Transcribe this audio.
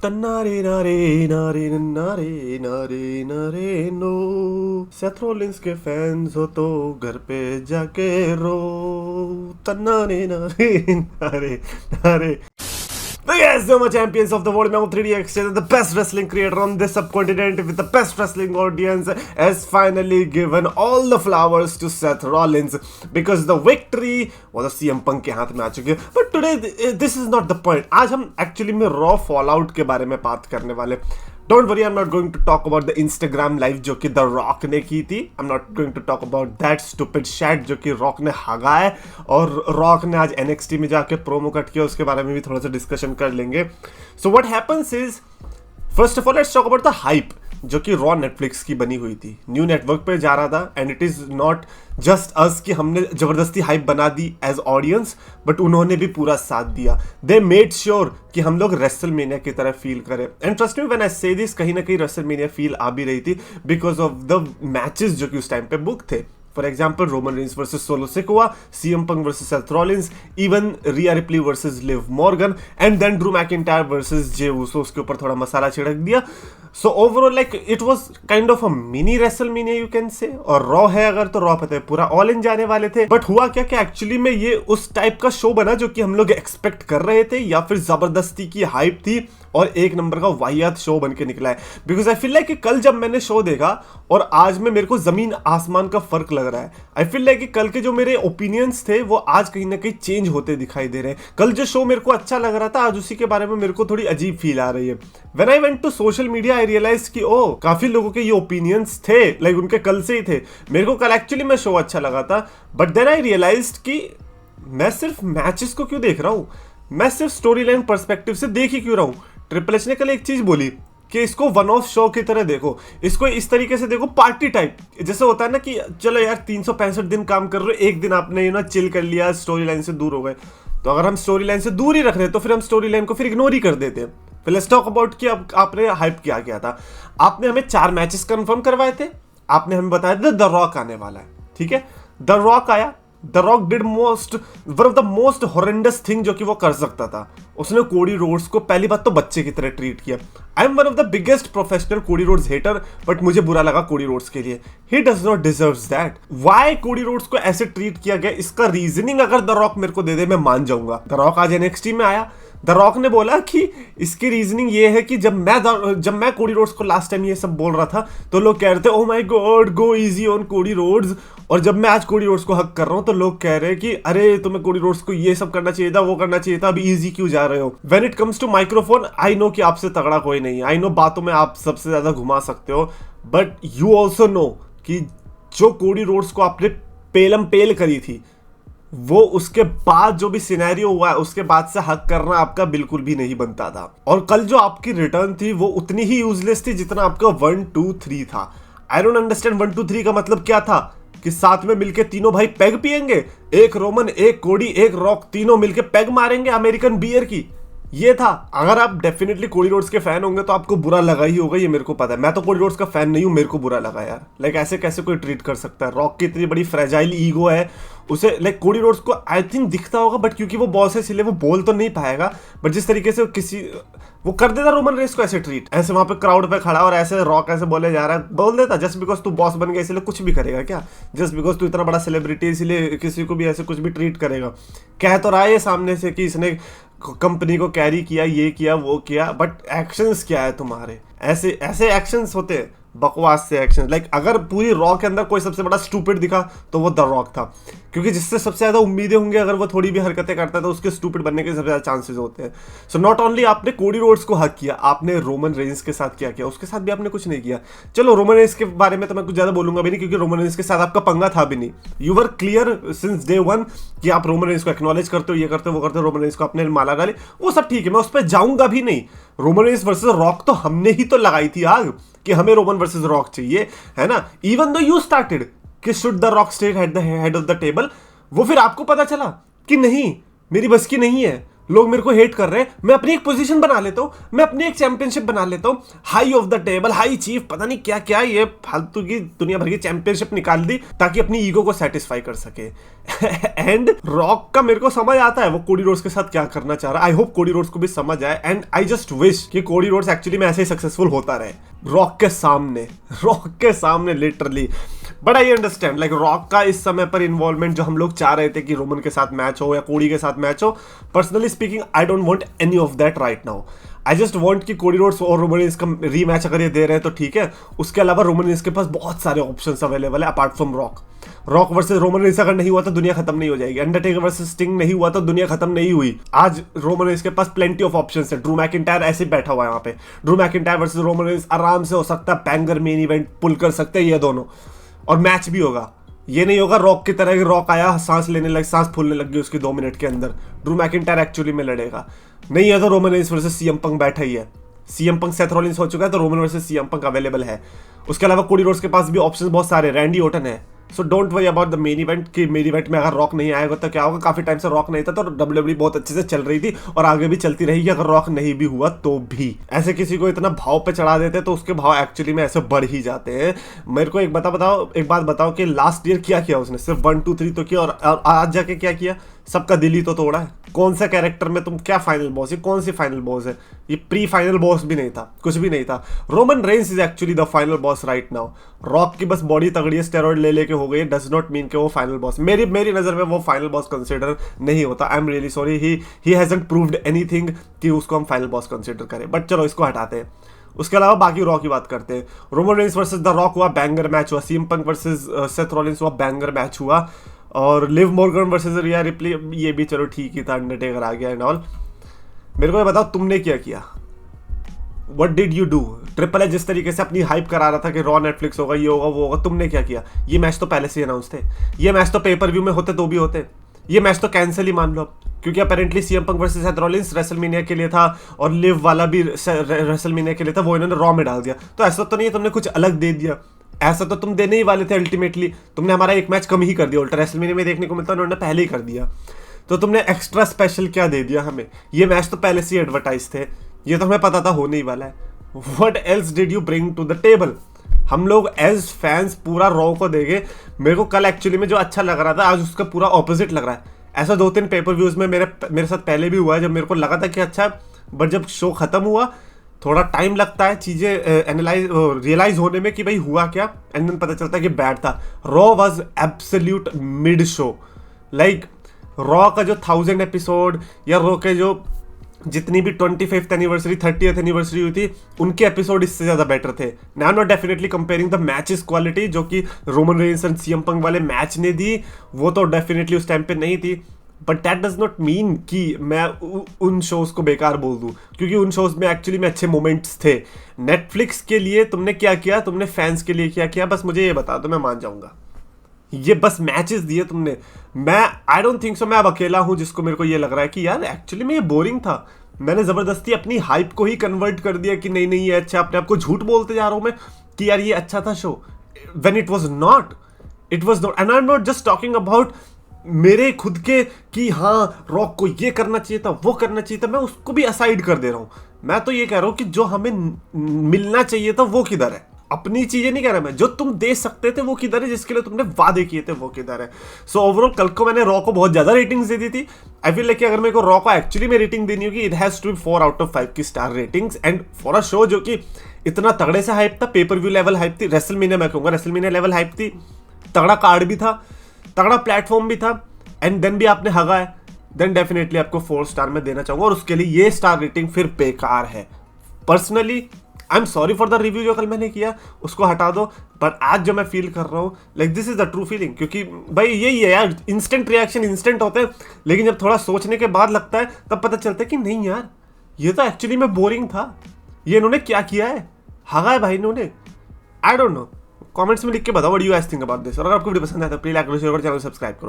तन्नारे नारे नारे नारे नारे नारे नो। सेथ रोलिंस के फैंस हो तो घर पे जाके रो। तन्नारे नारे नारे नारे। The guys, so much champions of the world. Now 3DX, the best wrestling creator on this subcontinent with the best wrestling audience, has finally given all the flowers to Seth Rollins because the victory was CM Punk के हाथ में आ चुकी है. But today this is not the point. आज हम actually में Raw Fallout के बारे में बात करने वाले. Don't worry, I'm not going to talk about the Instagram live जो कि The Rock ने की थी. I'm not going to talk about that stupid shit जो कि Rock ने हगा है और Rock ने आज NXT में जाके प्रोमो कट किया, उसके बारे में भी थोड़ा सा डिस्कशन कर लेंगे. So what happens is, first of all, let's talk about the hype जो कि रॉ नेटफ्लिक्स की बनी हुई थी, न्यू नेटवर्क पे जा रहा था. And it is not just us कि हमने जबरदस्ती हाइप बना दी एज ऑडियंस, बट उन्होंने भी पूरा साथ दिया. दे मेड श्योर कि हम लोग रेसलमेनिया की तरह फील करें. And trust me when I से दिस, कहीं ना कहीं रेसलमेनिया फील आ भी रही थी बिकॉज ऑफ द मैचेस जो कि उस टाइम पे बुक थे. For example, Roman Reigns versus Solo Sikoa, CM Punk versus Seth Rollins, even Rhea Ripley versus Liv Morgan, and then Drew McIntyre versus Jey Uso. उसके ऊपर थोड़ा मसाला छिड़क दिया. So overall like it was kind of a mini WrestleMania you can say. और raw है अगर तो रॉ पता है पूरा ऑल इन जाने वाले थे. बट हुआ क्या कि एक्चुअली में ये उस टाइप का शो बना जो कि हम लोग एक्सपेक्ट कर रहे थे, या फिर जबरदस्ती की हाइप थी और एक नंबर का वाहियात शो बन के निकला है. बिकॉज आई फील लाइक कि कल जब मैंने शो देखा और आज में मेरे को जमीन आसमान का फर्क लग रहा है. आई फील लाइक कि कल के जो मेरे ओपिनियंस थे वो आज कहीं ना कहीं चेंज होते दिखाई दे रहे हैं. कल जो शो मेरे को अच्छा लग रहा था, आज उसी के बारे में मेरे को थोड़ी अजीब फील आ रही है. When I went to social media I realize कि ओ काफी लोगों के ये ओपिनियंस थे, लाइक उनके कल से ही थे. मेरे को कल एक्चुअली में शो अच्छा लगा था, बट देन आई रियलाइज्ड कि मैं सिर्फ मैचेस को क्यों देख रहा हूं, मैं सिर्फ स्टोरी लाइन पर्सपेक्टिव से देख ही क्यों रहा हूं. ट्रिपल एच ने कल एक चीज बोली कि इसको वन ऑफ शो की तरह देखो, इसको इस तरीके से देखो, पार्टी टाइप. जैसे होता है ना कि चलो यार 365 दिन काम कर रहे हो, एक दिन आपने चिल कर लिया, स्टोरी लाइन से दूर हो गए. तो अगर हम स्टोरी लाइन से दूर ही रख रहे हैं तो फिर हम स्टोरी लाइन को फिर इग्नोर ही कर देते हैं. फिर लेट्स टॉक अबाउट कि अब आपने हाइप क्या किया था. आपने हमें 4 मैचेस कंफर्म करवाए थे, आपने हमें बताया था द रॉक आने वाला है. ठीक है, द रॉक आया. The rock did one of the most horrendous thing जो कि वो कर सकता था. उसने कोडी रोड्स को पहली बात तो बच्चे की तरह ट्रीट किया. I am one of the biggest professional Cody Rhodes hater, but मुझे बुरा लगा कोडी रोड्स के लिए. He does not deserves that. Why Cody Rhodes को ऐसे ट्रीट किया गया, इसका रीजनिंग अगर द रॉक मेरे को दे दे मैं मान जाऊंगा. द रॉक आज एनएक्सटी में आया. द रॉक ने बोला कि इसकी रीजनिंग ये है कि जब मैं कोडी रोड्स को लास्ट टाइम ये सब बोल रहा था तो लोग कह रहे थे oh my God go easy on Cody Rhodes, और जब मैं आज कोडी रोड्स को हक कर रहा हूं तो लोग कह रहे हैं कि अरे तुम्हें कोडी रोड्स को ये सब करना चाहिए था, वो करना चाहिए था, अभी इजी क्यों जा रहे हो. When it comes to microphone, I know कि आपसे तगड़ा कोई नहीं है, आई नो बातों में आप सबसे ज्यादा घुमा सकते हो, बट यू ऑल्सो नो कि जो कोडी रोड्स को आपने पेलम पेल करी थी, वो उसके बाद जो भी सिनेरियो हुआ है उसके बाद से हक करना आपका बिल्कुल भी नहीं बनता था. और कल जो आपकी रिटर्न थी वो उतनी ही यूजलेस थी जितना आपका 1 2 3 था. आई डोंट अंडरस्टैंड 1 2 3 का मतलब क्या था, कि साथ में मिलके तीनों भाई पेग पियेंगे, एक रोमन, एक कोडी, एक रॉक, तीनों मिलके पेग मारेंगे अमेरिकन बियर की. ये था. अगर आप डेफिनेटली कोडी रोड्स के फैन होंगे तो आपको बुरा लगा ही होगा, ये मेरे को पता है. मैं तो कोडी रोड्स का फैन नहीं हूं, मेरे को बुरा लगा यार. लाइक ऐसे कैसे कोई ट्रीट कर सकता है. रॉक की इतनी बड़ी फ्रेजाइल ईगो है, उसे लाइक कोडी रोड्स को आई थिंक दिखता होगा, बट क्योंकि वो बॉस है इसलिए वो बोल तो नहीं पाएगा. बट जिस तरीके से वो कर देता रोमन रेस को ऐसे ट्रीट, ऐसे वहां पे क्राउड पे खड़ा और ऐसे रॉक ऐसे बोले जा रहा है, बोल देता जस्ट बिकॉज तू बॉस बन गया इसलिए कुछ भी करेगा क्या, जस्ट बिकॉज तू इतना बड़ा सेलिब्रिटी इसलिए किसी को भी ऐसे कुछ भी ट्रीट करेगा. कह तो रहा है ये सामने से कि इसने कंपनी को कैरी किया, ये किया, वो किया, बट एक्शंस क्या है तुम्हारे. ऐसे ऐसे एक्शंस होते हैं, बकवास से एक्शन. लाइक अगर पूरी रॉक के अंदर कोई सबसे बड़ा स्टूपिड दिखा तो वो द रॉक था, क्योंकि जिससे सबसे ज्यादा उम्मीदें होंगी अगर वो थोड़ी भी हरकतें करता है तो उसके स्टूपिड बनने के सबसे ज्यादा चांसेस होते हैं. सो नॉट ओनली आपने कोडी रोड्स को हक किया, आपने रोमन रेंस के साथ क्या किया, उसके साथ भी आपने कुछ नहीं किया. चलो रोमन रेंस के बारे में तो मैं कुछ ज्यादा बोलूंगा भी नहीं, क्योंकि रोमन रेंस के साथ आपका पंगा था भी नहीं. You were clear since day 1 कि आप रोमन रेंस को एक्नॉलेज करते हो, ये करते हो, वो करते हो, रोमन रेंस को आपने माला डाली, वो सब ठीक है, मैं उस पर जाऊंगा भी नहीं. रोमन रेंस वर्सेस रॉक तो हमने ही तो लगाई थी आग कि हमें रोमन वर्सेस रॉक चाहिए, है ना. इवन दो यू स्टार्टेड कि should the rock stay at the head of the table, वो फिर आपको पता चला कि नहीं मेरी बस की नहीं है, लोग मेरे को हेट कर रहे हैं, मैं अपनी एक पोजीशन बना लेता हूँ, मैं अपनी एक चैंपियनशिप बना लेता हूँ, high of the table, high chief, पता नहीं क्या क्या, ये फालतू की दुनिया भर की चैंपियनशिप निकाल दी ताकि अपनी ईगो को सेटिस्फाई कर सके। एंड रॉक का मेरे को समझ आता है वो कोडी रोड्स के साथ क्या करना चाह रहा है। आई होप कोडी रोड्स को भी समझ आए, एंड आई जस्ट विश कि कोडी रोड्स एक्चुअली में ऐसे ही सक्सेसफुल होता रहे रॉक के सामने literally. But I understand like rock का इस समय पर इन्वॉल्वमेंट जो हम लोग चाह रहे थे कि रोमन के साथ मैच हो या कोडी के साथ मैच हो, personally speaking I don't want any of that right now. I just want कि कोडी रोड्स और रोमन रेंस का रीमैच अगर ये दे रहे हैं तो ठीक है, उसके अलावा रोमन रेंस के पास बहुत सारे ऑप्शंस अवेलेबल है apart from rock versus Roman Reigns अगर नहीं हुआ तो दुनिया खत्म नहीं हो जाएगी, अंडरटेकर वर्सेस स्टिंग नहीं हुआ तो दुनिया खत्म नहीं हुई। आज रोमन रेंस के पास प्लेंटी ऑफ ऑप्शंस है, ड्रू मैकिंटायर ऐसे ही बैठा हुआ है वहां पे, Drew McIntyre versus Roman Reigns आराम से हो सकता है, बैंगर मेन इवेंट पुल कर सकते हैं ये दोनों, और मैच भी होगा। ये नहीं होगा रॉक की तरह कि रॉक आया सांस फूलने लग गई उसकी 2 मिनट के अंदर, ड्रू मैकिंटायर एक्चुअली में लड़ेगा। नहीं है तो Roman Reigns versus CM Punk बैठा ही है, सीएम पंक सेथ रॉलिंस हो चुका है तो Roman versus CM Punk available है। उसके अलावा कोडी रोड्स के पास भी ऑप्शंस बहुत सारे, रैंडी ओटन है। So don't worry about the main event कि मेन इवेंट में अगर रॉक नहीं आएगा तो क्या होगा। काफी टाइम से रॉक नहीं था तो डब्ल्यूडब्ल्यूई बहुत अच्छे से चल रही थी और आगे भी चलती रहेगी अगर रॉक नहीं भी हुआ तो भी। ऐसे किसी को इतना भाव पे चढ़ा देते तो उसके भाव एक्चुअली में ऐसे बढ़ ही जाते हैं। मेरे को एक बात बताओ कि लास्ट ईयर क्या किया उसने, सिर्फ 1 2 3 तो किया, और आज जाके क्या किया, सबका दिल ही तो तोड़ा है। कौन सा कैरेक्टर में तुम क्या फाइनल बॉस है, कौन सी फाइनल बॉस है, ये प्री फाइनल बॉस भी नहीं था, कुछ भी नहीं था। Roman Reigns is actually the final boss right now. Rock की बस बॉडी तगड़ी है, स्टेरॉइड ले लेके हो गई, डज नॉट मीन कि वो फाइनल बॉस, मेरी नजर में वो फाइनल बॉस कंसिडर नहीं होता। I am really sorry, he hasn't proved anything कि उसको हम फाइनल बॉस कंसिडर करें। बट चलो इसको हटाते हैं। उसके अलावा बाकी रॉ की बात करते हैं। Roman Reigns versus the rock हुआ, बैंगर मैच हुआ। CM Punk versus Seth Rollins हुआ, बैंगर मैच हुआ। और लिव मॉर्गन वर्सेस रिया रिप्ली, ये भी चलो ठीक ही था, अंडरटेकर आ गया एंड ऑल। मेरे को ये बताओ तुमने क्या किया, what did you do. Triple H जिस तरीके से अपनी हाइप करा रहा था कि रॉ नेटफ्लिक्स होगा, ये होगा वो होगा, तुमने क्या किया। ये मैच तो पहले से अनाउंस थे, ये मैच तो पेपर व्यू में होते तो भी होते, ये मैच तो कैंसिल ही मान लो, क्योंकि apparently CM Punk versus Seth Rollins WrestleMania के लिए था और लिव वाला भी रेसलमेनिया के लिए था, वो इन्होंने रॉ में डाल दिया। तो ऐसा तो नहीं है तुमने कुछ अलग दे दिया, ऐसा तो तुम देने ही वाले थे अल्टीमेटली। तुमने हमारा एक मैच कम ही कर दिया, उल्टा रेसलमेनिया में देखने को मिलता उन्होंने पहले ही कर दिया। तो तुमने एक्स्ट्रा स्पेशल क्या दे दिया हमें। ये मैच तो पहले से ही एडवर्टाइज थे, ये तो हमें पता था होने ही वाला है। What else did you bring to the table. हम लोग एज फैंस पूरा रॉ को देंगे। मेरे को कल एक्चुअली में जो अच्छा लग रहा था आज उसका पूरा ऑपोजिट लग रहा है। ऐसा 2-3 पेपर व्यूज में मेरे साथ पहले भी हुआ है, जब मेरे को लगा था कि अच्छा, बट जब शो खत्म हुआ थोड़ा टाइम लगता है चीजें रियलाइज होने में कि भाई हुआ क्या, एंड देन पता चलता है कि बैड था। Raw was absolute mid show. Like raw का जो 1000 एपिसोड या रॉ के जो जितनी भी 25th एनिवर्सरी 30th एनिवर्सरी हुई थी उनके एपिसोड इससे ज्यादा बेटर थे। I am not definitely comparing the matches quality जो कि Roman Reigns and CM Punk वाले मैच ने दी, वो तो डेफिनेटली उस टाइम पे नहीं थी। But that does not mean कि मैं उन शोज को बेकार बोल दूं, क्योंकि उन शोज में एक्चुअली में अच्छे मोमेंट्स थे। नेटफ्लिक्स के लिए तुमने क्या किया, तुमने फैंस के लिए क्या किया, बस मुझे ये बता दो, मैं मान जाऊंगा। ये बस मैचेस दिए तुमने। मैं आई डोंट थिंक सो मैं अब अकेला हूं जिसको मेरे को ये लग रहा है कि यार एक्चुअली में ये बोरिंग था। मैंने जबरदस्ती अपनी हाइप को ही कन्वर्ट कर दिया कि नहीं नहीं ये अच्छा, अपने आप को झूठ बोलते जा रहा हूं मैं कि यार ये अच्छा था show, when it was not. And I am not just talking about मेरे खुद के कि हाँ रॉक को ये करना चाहिए था, वो करना चाहिए था, मैं उसको भी असाइड कर दे रहा हूं। मैं तो ये कह रहा हूं कि जो हमें मिलना चाहिए था वो किधर है। अपनी चीजें नहीं कह रहा मैं, जो तुम दे सकते थे वो किधर है, जिसके लिए तुमने वादे किए थे वो किधर है। सो ओवरऑल कल को मैंने रॉ को बहुत ज्यादा रेटिंग्स दे दी थी। आई फील लाइक अगर मेरे को रॉ को एक्चुअली में रेटिंग देनी होगी, it has to be 4 out of 5 की star ratings. And for a show जो कि इतना तगड़े से हाइप था, पेपर व्यू लेवल हाइप थी, रेसलमेनिया मैं कहूंगा रेसलमेनिया लेवल हाइप थी, तगड़ा कार्ड भी था, तगड़ा प्लेटफॉर्म भी था, एंड देन भी आपने हगा है, देन डेफिनेटली आपको 4 स्टार में देना चाहूंगा। और उसके लिए ये स्टार रेटिंग फिर बेकार है। Personally I am sorry for the review जो कल मैंने किया, उसको हटा दो। बट आज जो मैं फील कर रहा हूँ, like this is the true feeling, क्योंकि भाई यही है यार, इंस्टेंट रिएक्शन इंस्टेंट होते हैं, लेकिन जब थोड़ा सोचने के बाद लगता है तब पता चलता है कि नहीं यार ये तो एक्चुअली में बोरिंग था। ये इन्होंने क्या किया है, हगा है भाई इन्होंने। आई डोंट नो, कमेंट्स में लिख के बताओ what you guys think about this. और अगर आपको वीडियो पसंद आया तो प्लीज लाइक करो, शेयर करो, चैनल सब्सक्राइब करो।